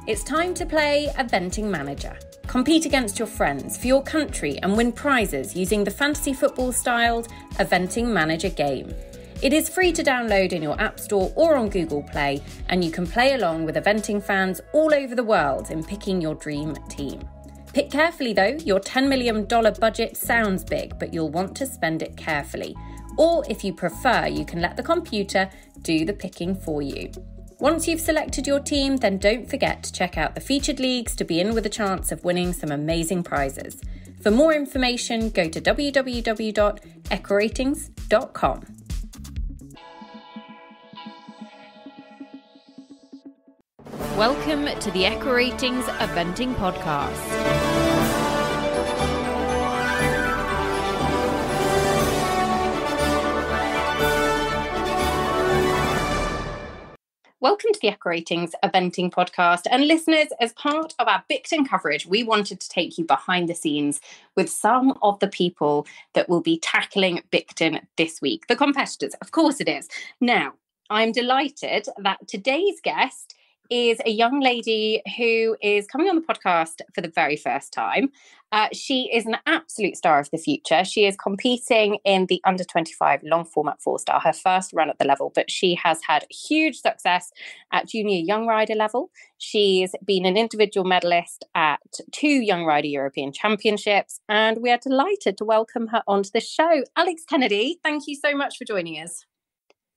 It's time to play Eventing Manager. Compete against your friends for your country and win prizes using the fantasy football-styled Eventing Manager game. It is free to download in your App Store or on Google Play, and you can play along with eventing fans all over the world in picking your dream team. Pick carefully though, your $10 million budget sounds big, but you'll want to spend it carefully. Or if you prefer, you can let the computer do the picking for you. Once you've selected your team, then don't forget to check out the featured leagues to be in with a chance of winning some amazing prizes. For more information, go to www.echoratings.com. Welcome to the Echo Ratings Eventing Podcast. Welcome to the Echo Ratings Eventing Podcast. And listeners, as part of our Bicton coverage, we wanted to take you behind the scenes with some of the people that will be tackling Bicton this week. The competitors, of course it is. Now, I'm delighted that today's guest is a young lady who is coming on the podcast for the very first time. She is an absolute star of the future. She is competing in the under-25 long format 4-star, her first run at the level, but she has had huge success at junior young rider level. She's been an individual medalist at 2 young rider European championships, and we are delighted to welcome her onto the show. Alex Kennedy, thank you so much for joining us.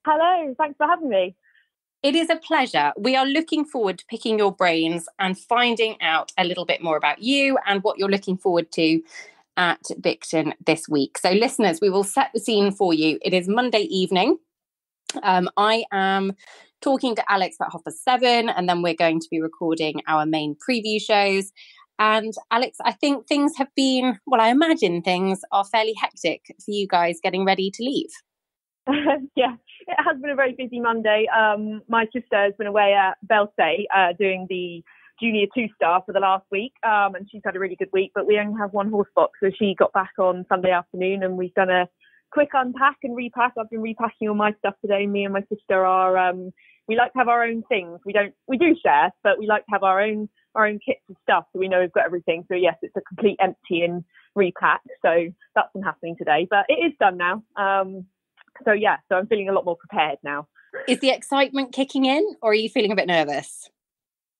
Hello, thanks for having me. It is a pleasure. We are looking forward to picking your brains and finding out a little bit more about you and what you're looking forward to at Bicton this week. So listeners, we will set the scene for you. It is Monday evening. I am talking to Alex at 7:30, and then we're going to be recording our main preview shows. And Alex, I think things have been, well, I imagine things are fairly hectic for you guys getting ready to leave. Yeah, it has been a very busy Monday. My sister has been away at Belsay doing the junior 2-star for the last week, and she's had a really good week, but we only have one horse box, so she got back on Sunday afternoon, and we've done a quick unpack and repack. I've been repacking all my stuff today. Me and my sister are, we like to have our own things. We do share, but we like to have our own kits of stuff, so we know we've got everything. So yes, it's a complete empty and repack, so that's been happening today, but it is done now. So I'm feeling a lot more prepared now. Is the excitement kicking in, or are you feeling a bit nervous?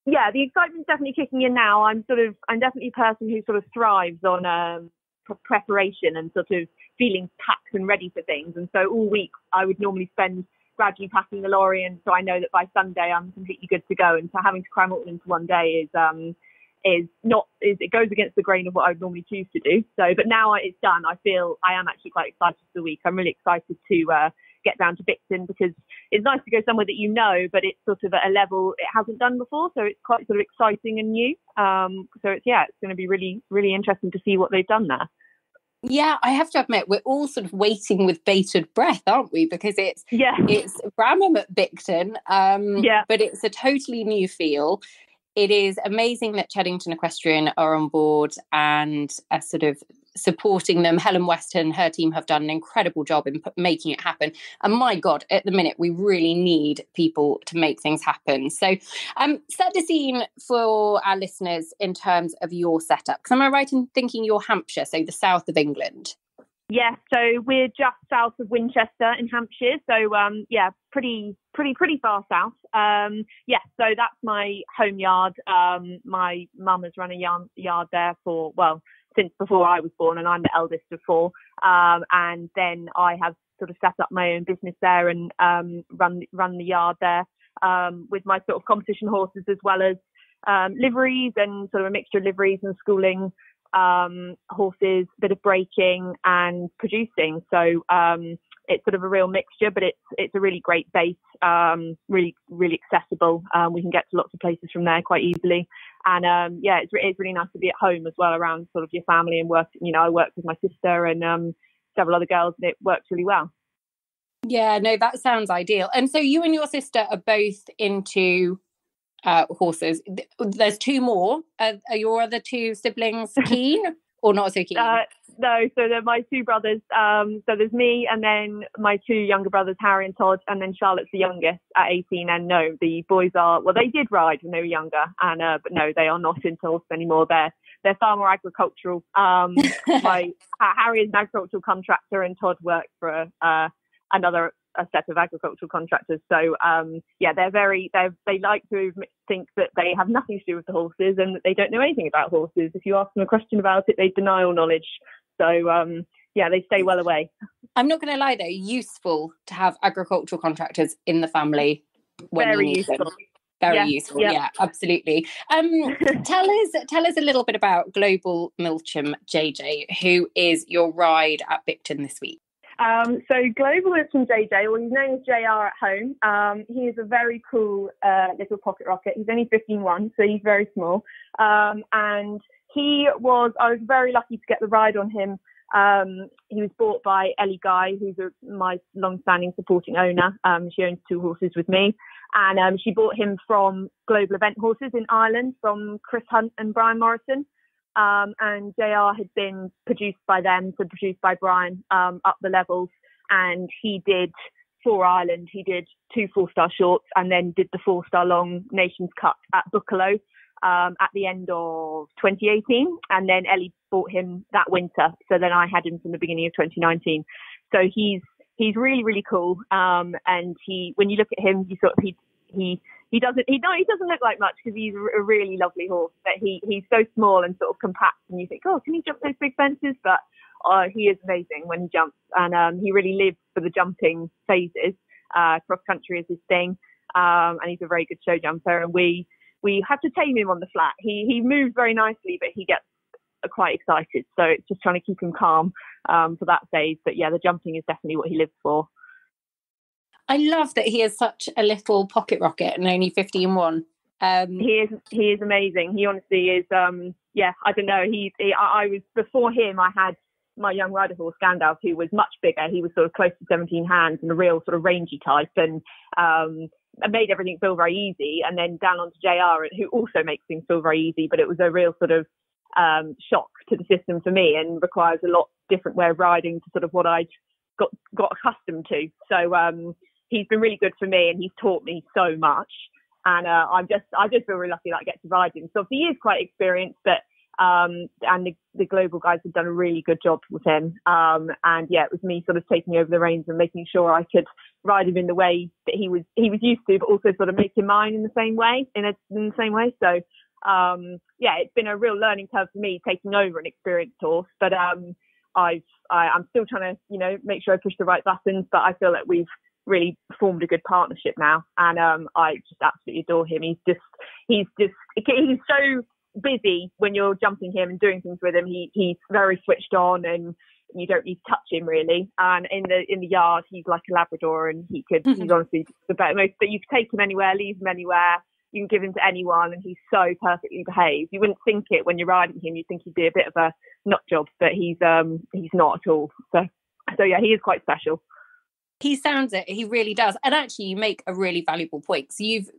Yeah, the excitement's definitely kicking in now. I'm definitely a person who sort of thrives on preparation and sort of feeling packed and ready for things. And so all week I would normally spend gradually packing the lorry, and so I know that by Sunday I'm completely good to go. And so having to cram it all into one day it goes against the grain of what I would normally choose to do. So, but now it's done, I feel I am actually quite excited for the week. I'm really excited to get down to Bicton, because it's nice to go somewhere that you know, but it's sort of at a level it hasn't done before. So it's quite sort of exciting and new. So it's going to be really, really interesting to see what they've done there. Yeah, I have to admit, we're all sort of waiting with bated breath, aren't we? Because it's Bramham at Bicton, but it's a totally new feel. It is amazing that Cheddington Equestrian are on board and are sort of supporting them. Helen Weston, her team have done an incredible job in making it happen. And my God, at the minute, we really need people to make things happen. So set the scene for our listeners in terms of your setup. Because am I right in thinking you're Hampshire, so the south of England? Yeah, so we're just south of Winchester in Hampshire. So, pretty far south. So that's my home yard. My mum has run a yard there since before I was born, and I'm the eldest of 4. And then I have sort of set up my own business there and run the yard there with my sort of competition horses, as well as liveries and sort of a mixture of liveries and schooling horses, a bit of breaking and producing. So it's sort of a real mixture, but it's a really great base, really, really accessible. We can get to lots of places from there quite easily. And it's really nice to be at home as well, around sort of your family and work. You know, I work with my sister and several other girls, and it works really well. Yeah, no, that sounds ideal. And so you and your sister are both into horses. There's 2 more. Are your other 2 siblings keen or not so keen? No, so they're my two brothers. So there's me and then my two younger brothers, Harry and Todd, and then Charlotte's the youngest at 18. And no, the boys are, well, they did ride when they were younger, and but no, they are not into horses anymore. They're far more agricultural. Harry is an agricultural contractor, and Todd works for another set of agricultural contractors. So they like to think that they have nothing to do with the horses and that they don't know anything about horses. If you ask them a question about it, they deny all knowledge. So they stay well away. I'm not going to lie though, useful to have agricultural contractors in the family when very you need useful. them. Very useful. Yeah, absolutely. Tell us a little bit about Global Milchem JJ, who is your ride at Bicton this week. So Global Milchem JJ, well, he's known as JR at home. He is a very cool little pocket rocket. He's only 15.1, so he's very small. And I was very lucky to get the ride on him. He was bought by Ellie Guy, who's my long-standing supporting owner. She owns 2 horses with me. And she bought him from Global Event Horses in Ireland from Chris Hunt and Brian Morrison. And JR had been produced by them, so produced by Brian, up the levels. And he did, for Ireland, he did 2 4-star shorts and then did the 4-star long Nations Cup at Buccalow at the end of 2018. And then Ellie bought him that winter. So then I had him from the beginning of 2019. So he's really, really cool. And when you look at him, he doesn't look like much because he's a really lovely horse, but he's so small and sort of compact, and you think, oh, can he jump those big fences? But he is amazing when he jumps, and he really lives for the jumping phases. Cross country is his thing, and he's a very good show jumper, and we have to tame him on the flat. He moves very nicely, but he gets quite excited, so it's just trying to keep him calm for that phase. But yeah, the jumping is definitely what he lives for. I love that he is such a little pocket rocket and only 15.1. He is amazing. He honestly is. I don't know. I was, before him, I had my young rider horse Gandalf, who was much bigger. He was sort of close to 17 hands and a real sort of rangy type, and made everything feel very easy. And then down onto JR, who also makes things feel very easy, but it was a real sort of shock to the system for me, and requires a lot different way of riding to sort of what I'd got accustomed to. So he's been really good for me, and he's taught me so much. And I just feel really lucky that I get to ride him. So he is quite experienced, but and the Global guys have done a really good job with him. And yeah, it was me sort of taking over the reins and making sure I could ride him in the way that he was used to, but also sort of make him mine in the same way. So it's been a real learning curve for me taking over an experienced horse. But I'm still trying to make sure I push the right buttons. But I feel like we've really formed a good partnership now, and I just absolutely adore him. He's so busy when you're jumping him and doing things with him. He's very switched on, and you don't need to touch him really. And in the yard, he's like a Labrador, and he's honestly the best. But you can take him anywhere, leave him anywhere. You can give him to anyone, and he's so perfectly behaved. You wouldn't think it when you're riding him. You'd think he'd be a bit of a nut job, but he's not at all. So yeah, he is quite special. He sounds it. He really does. And actually, you make a really valuable point. So you've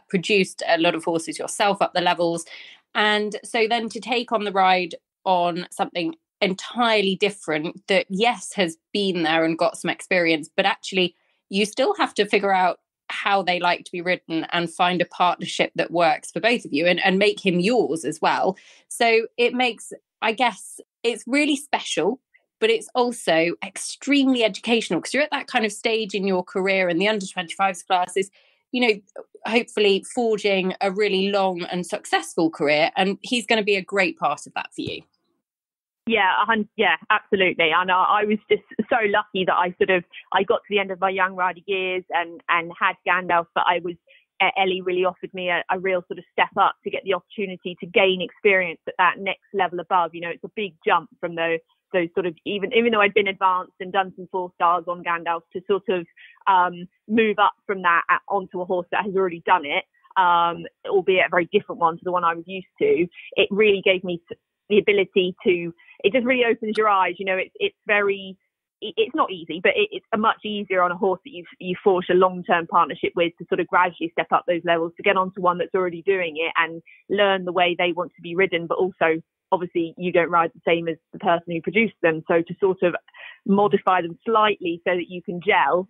produced a lot of horses yourself up the levels. And so then to take on the ride on something entirely different that, yes, has been there and got some experience, but actually you still have to figure out how they like to be ridden and find a partnership that works for both of you, and make him yours as well. So it makes, I guess, it's really special, but it's also extremely educational, because you're at that kind of stage in your career, and the under 25s class is, hopefully forging a really long and successful career. And he's going to be a great part of that for you. Yeah, absolutely. And I was just so lucky that I got to the end of my young rider years and had Gandalf, but Ellie really offered me a real sort of step up to get the opportunity to gain experience at that next level above. It's a big jump from those sort of, even though I'd been advanced and done some 4 stars on Gandalf, to sort of move up from that onto a horse that has already done it, albeit a very different one to the one I was used to. It really gave me the ability to, it just really opens your eyes. It's not easy, but it's a much easier on a horse that you forge a long-term partnership with, to sort of gradually step up those levels, to get onto one that's already doing it and learn the way they want to be ridden, but also obviously you don't ride the same as the person who produced them. So to sort of modify them slightly so that you can gel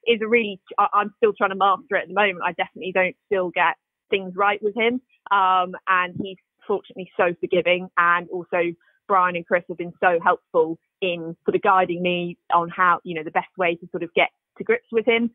is a really, I'm still trying to master it at the moment. I definitely don't still get things right with him. And he's fortunately so forgiving, and also Brian and Chris have been so helpful in sort of guiding me on how, you know, the best way to sort of get to grips with him.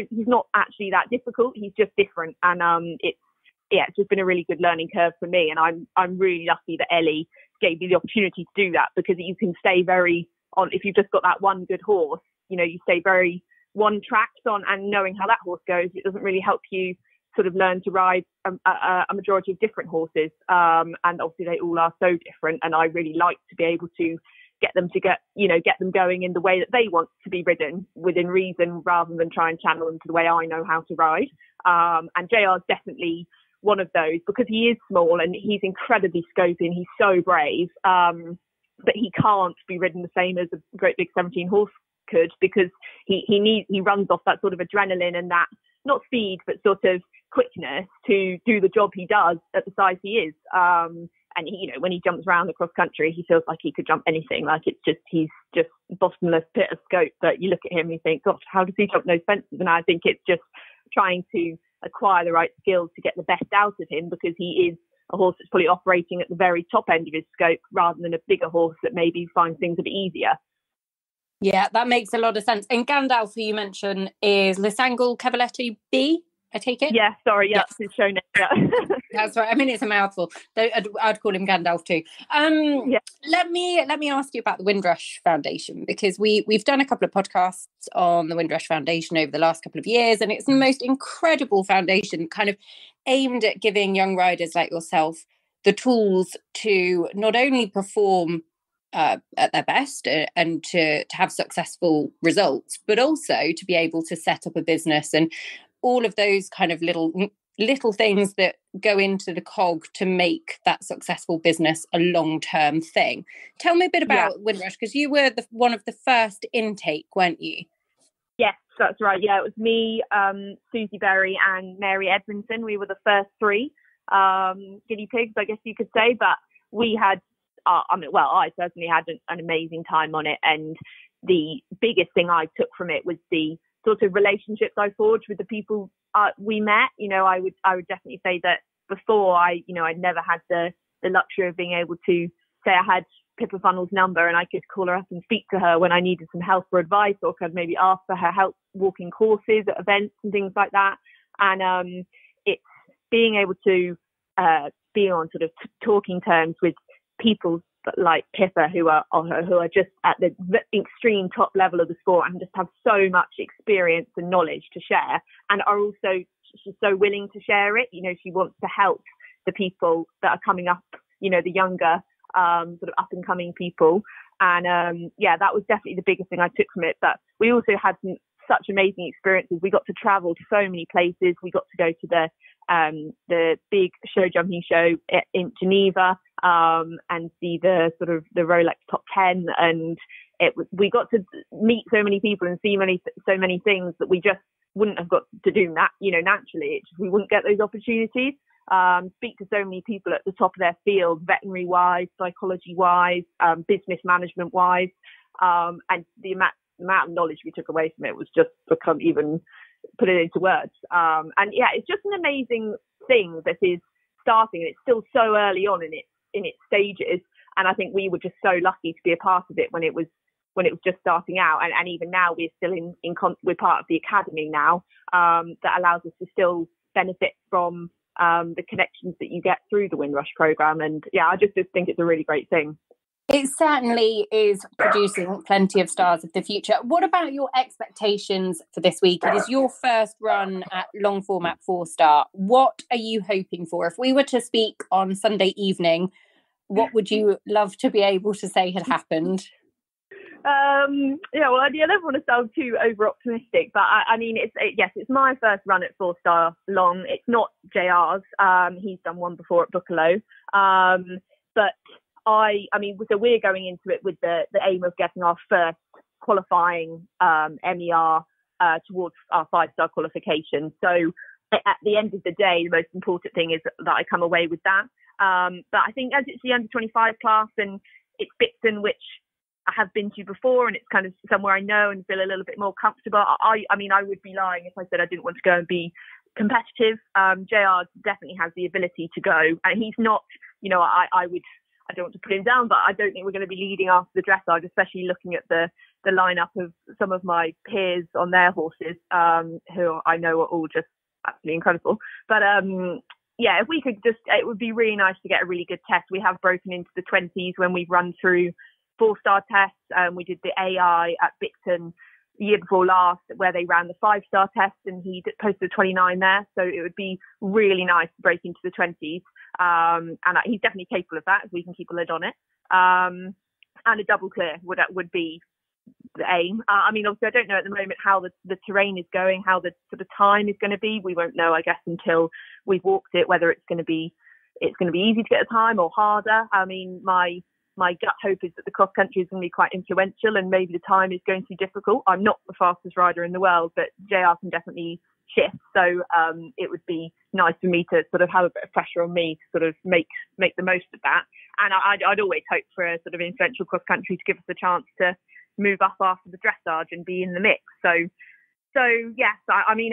He's not actually that difficult. He's just different. And it's just been a really good learning curve for me. And I'm really lucky that Ellie gave me the opportunity to do that, because you can stay very on, if you've just got that one good horse, you know, you stay very one tracked on, and knowing how that horse goes, it doesn't really help you sort of learn to ride a majority of different horses. And obviously they all are so different. And I really like to be able to get them going in the way that they want to be ridden within reason, rather than try and channel them to the way I know how to ride. And JR is definitely one of those, because he is small and he's incredibly scopy and he's so brave. But he can't be ridden the same as a great big 17 horse could, because he runs off that sort of adrenaline and that, not speed, but sort of quickness to do the job he does at the size he is. And he, you know, when he jumps around across country, he feels like he could jump anything. Like he's just bottomless pit of scope. But you look at him and you think, gosh, how does he jump those fences? And I think it's just trying to acquire the right skills to get the best out of him, because he is a horse that's probably operating at the very top end of his scope, rather than a bigger horse that maybe finds things a bit easier. Yeah, that makes a lot of sense. And Gandalf, who you mentioned, is Lisangle Cavaletti B, I take it? Yeah, sorry, yeah, it's his show name. Yeah. That's right. I mean, it's a mouthful. I'd call him Gandalf too. Yeah. Let me ask you about the Windrush Foundation, because we've done a couple of podcasts on the Windrush Foundation over the last couple of years, and it's the most incredible foundation, kind of aimed at giving young riders like yourself the tools to not only perform at their best and to have successful results, but also to be able to set up a business and all of those kind of little things that go into the cog to make that successful business a long-term thing. Tell me a bit about Windrush, because you were one of the first intake, weren't you? Yes, that's right. Yeah, it was me, Susie Berry and Mary Edmondson. We were the first three guinea pigs, I guess you could say. But we had, I certainly had an amazing time on it. And the biggest thing I took from it was the sort of relationships I forged with the people we met. You know, I would definitely say that before I'd never had the luxury of being able to say I had Pippa Funnell's number and I could call her up and speak to her when I needed some help or advice, or could maybe ask for her help walking courses at events and things like that. And it's being able to be on sort of talking terms with people like Pippa, who are just at the extreme top level of the sport and just have so much experience and knowledge to share, and are also, she's so willing to share it. You know, she wants to help the people that are coming up, you know, the younger sort of up and coming people. And that was definitely the biggest thing I took from it. But we also had such amazing experiences. We got to travel to so many places. We got to go to the big show jumping show in Geneva and see the sort of the Rolex Top 10, and we got to meet so many people and see so many things that we just wouldn't have got to do naturally. We wouldn't get those opportunities. Speak to so many people at the top of their field, veterinary wise, psychology wise, business management wise, and the amount of knowledge we took away from it was just become even put it into words. And yeah, it's just an amazing thing that is starting. It's still so early on in its stages, and I think we were just so lucky to be a part of it when it was just starting out. And even now we're still we're part of the academy now, that allows us to still benefit from the connections that you get through the Windrush program. And yeah, I just think it's a really great thing. It certainly is producing plenty of stars of the future. What about your expectations for this week? It is your first run at long format 4-star. What are you hoping for? If we were to speak on Sunday evening, what would you love to be able to say had happened? I don't want to sound too over optimistic, but I mean, it's my first run at 4-star long. It's not JR's. He's done one before at Buccalo. But so we're going into it with the aim of getting our first qualifying MER towards our 5-star qualification. So at the end of the day, the most important thing is that I come away with that. But I think as it's the under 25 class and it's Bicton, which I have been to before, and it's kind of somewhere I know and feel a little bit more comfortable. I mean, I would be lying if I said I didn't want to go and be competitive. JR definitely has the ability to go, and he's not, I don't want to put him down, but I don't think we're going to be leading after the dressage, especially looking at the lineup of some of my peers on their horses, who I know are all just absolutely incredible. But if we could it would be really nice to get a really good test. We have broken into the 20s when we've run through 4-star tests. We did the AI at Bicton the year before last, where they ran the 5-star test, and he posted a 29 there. So it would be really nice to break into the 20s. And he's definitely capable of that, if we can keep a lid on it. And a double clear would be the aim. I mean, obviously, I don't know at the moment how the terrain is going, how the sort of time is going to be. We won't know, I guess, until we've walked it, whether it's going to be easy to get a time or harder. I mean, my gut hope is that the cross country is going to be quite influential, and maybe the time is going to be difficult. I'm not the fastest rider in the world, but JR can definitely shift. So it would be nice for me to sort of have a bit of pressure on me to sort of make the most of that. And I'd always hope for a sort of influential cross country to give us a chance to move up after the dressage and be in the mix. So yes, I mean,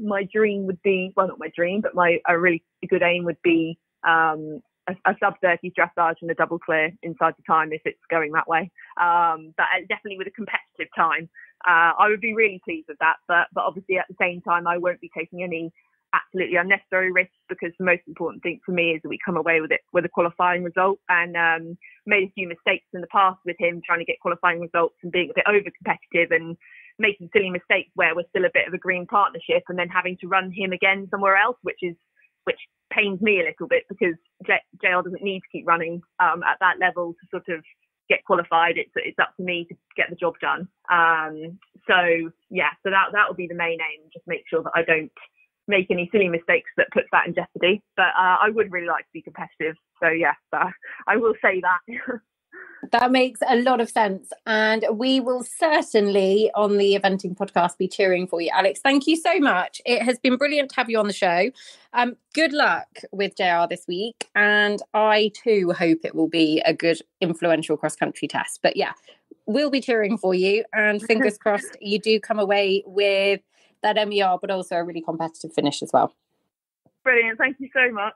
my dream would be, well, not my dream, but a really good aim would be a sub-30 dressage and a double clear inside the time if it's going that way. But definitely with a competitive time. I would be really pleased with that. But obviously at the same time, I won't be taking any absolutely unnecessary risks, because the most important thing for me is that we come away with a qualifying result. And made a few mistakes in the past with him trying to get qualifying results and being a bit over competitive and making silly mistakes where we're still a bit of a green partnership, and then having to run him again somewhere else, which pains me a little bit, because JL doesn't need to keep running at that level to sort of get qualified. It's up to me to get the job done. So that will be the main aim, just make sure that I don't make any silly mistakes that puts that in jeopardy. But I would really like to be competitive. So yes, I will say that. That makes a lot of sense. And we will certainly on the Eventing podcast be cheering for you, Alex. Thank you so much. It has been brilliant to have you on the show. Good luck with JR this week. And I too hope it will be a good influential cross-country test. But yeah, we'll be cheering for you. And fingers crossed you do come away with that MER, but also a really competitive finish as well. Brilliant. Thank you so much.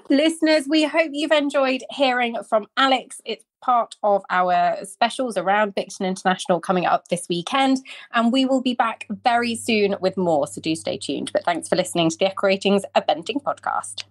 Listeners, we hope you've enjoyed hearing from Alex. It's part of our specials around Bicton International coming up this weekend, and we will be back very soon with more, so do stay tuned. But thanks for listening to the Echo Ratings Eventing podcast.